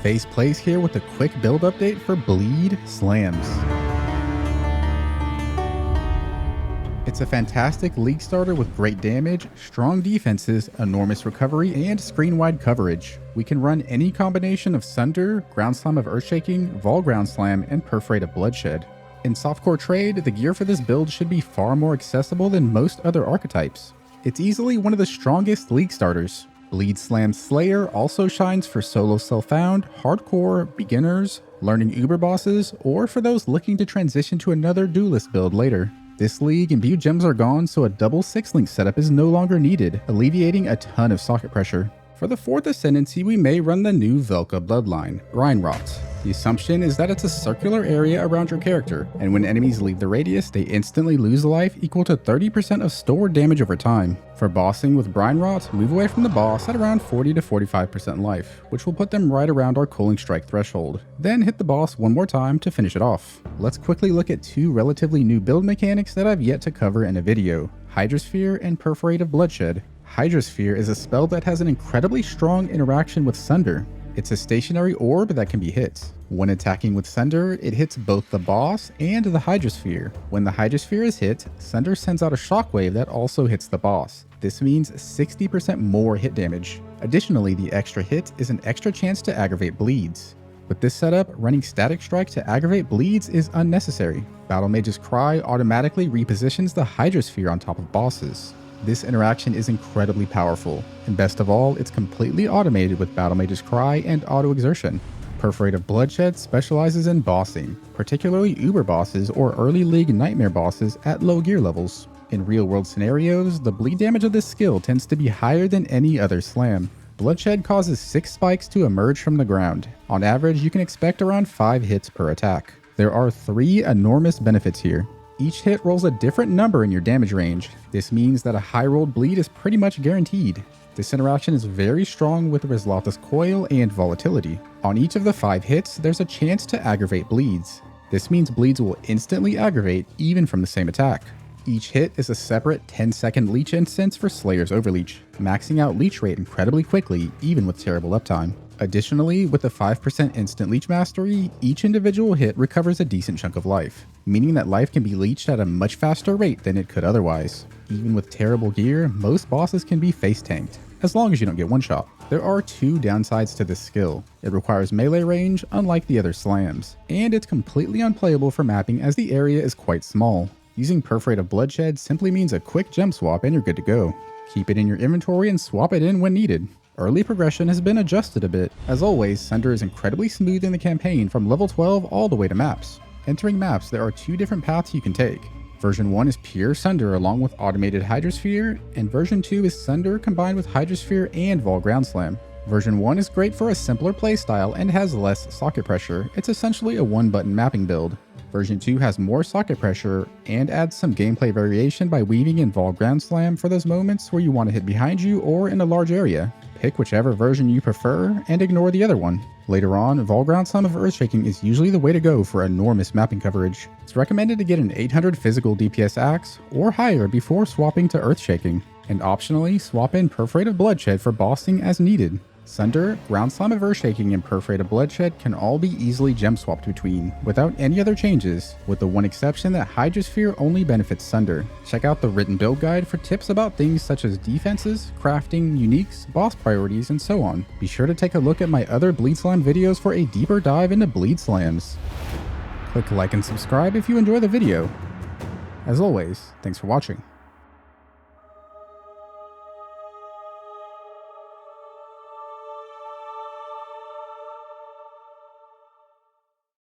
PhazePlays here with a quick build update for Bleed SLAMS. It's a fantastic league starter with great damage, strong defenses, enormous recovery, and screen-wide coverage. We can run any combination of Sunder, groundslam of Earthshaking, vaalgroundslam, and Perforate of Bloodshed. In softcore trade, the gear for this build should be far more accessible than most other archetypes. It's easily one of the strongest league starters. Bleed SLAMS Slayer also shines for solo self-found, hardcore, beginners, learning uber bosses, or for those looking to transition to another duelist build later. This league, imbued gems are gone, so a double 6-link setup is no longer needed, alleviating a ton of socket pressure. For the 4th Ascendancy, we may run the new Velka Bloodline, Brine. The assumption is that it's a circular area around your character, and when enemies leave the radius, they instantly lose life equal to 30% of stored damage over time. For bossing with Brine, move away from the boss at around 40 to 45% life, which will put them right around our Cooling Strike threshold. Then hit the boss one more time to finish it off. Let's quickly look at two relatively new build mechanics that I've yet to cover in a video: Hydrosphere and Perforate of Bloodshed. Hydrosphere is a spell that has an incredibly strong interaction with Sunder. It's a stationary orb that can be hit. When attacking with Sunder, it hits both the boss and the Hydrosphere. When the Hydrosphere is hit, Sunder sends out a shockwave that also hits the boss. This means 60% more hit damage. Additionally, the extra hit is an extra chance to aggravate bleeds. With this setup, running Static Strike to aggravate bleeds is unnecessary. Battle Mage's Cry automatically repositions the Hydrosphere on top of bosses. This interaction is incredibly powerful, and best of all, it's completely automated with Battle Mage's Cry and Auto Exertion. Perforate of Bloodshed specializes in bossing, particularly uber bosses or early league nightmare bosses at low gear levels. In real world scenarios, the bleed damage of this skill tends to be higher than any other slam. Bloodshed causes 6 spikes to emerge from the ground. On average, you can expect around 5 hits per attack. There are 3 enormous benefits here. Each hit rolls a different number in your damage range. This means that a high rolled bleed is pretty much guaranteed. This interaction is very strong with Rizlata's Coil and Volatility. On each of the 5 hits, there's a chance to aggravate bleeds. This means bleeds will instantly aggravate even from the same attack. Each hit is a separate 10-second leech instance for Slayer's Overleech, maxing out leech rate incredibly quickly even with terrible uptime. Additionally, with the 5% instant leech mastery, each individual hit recovers a decent chunk of life, meaning that life can be leeched at a much faster rate than it could otherwise. Even with terrible gear, most bosses can be face tanked, as long as you don't get one-shot. There are 2 downsides to this skill. It requires melee range, unlike the other slams, and it's completely unplayable for mapping as the area is quite small. Using Perforate of Bloodshed simply means a quick gem swap and you're good to go. Keep it in your inventory and swap it in when needed. Early progression has been adjusted a bit. As always, Sunder is incredibly smooth in the campaign from level 12 all the way to maps. Entering maps, there are 2 different paths you can take. Version 1 is pure Sunder along with automated Hydrosphere, and version 2 is Sunder combined with Hydrosphere and vaalgroundslam. Version 1 is great for a simpler playstyle and has less socket pressure. It's essentially a one-button mapping build. Version 2 has more socket pressure and adds some gameplay variation by weaving in vaalgroundslam for those moments where you want to hit behind you or in a large area. Pick whichever version you prefer and ignore the other one. Later on, vaalgroundslam of Earthshaking is usually the way to go for enormous mapping coverage. It's recommended to get an 800 physical DPS axe or higher before swapping to Earthshaking, and optionally swap in Perforate of Bloodshed for bossing as needed. Sunder, groundslam of Earthshaking, and Perforate of Bloodshed can all be easily gem swapped between, without any other changes, with the one exception that Hydrosphere only benefits Sunder. Check out the written build guide for tips about things such as defenses, crafting, uniques, boss priorities, and so on. Be sure to take a look at my other Bleed Slam videos for a deeper dive into Bleed Slams. Click like and subscribe if you enjoy the video. As always, thanks for watching.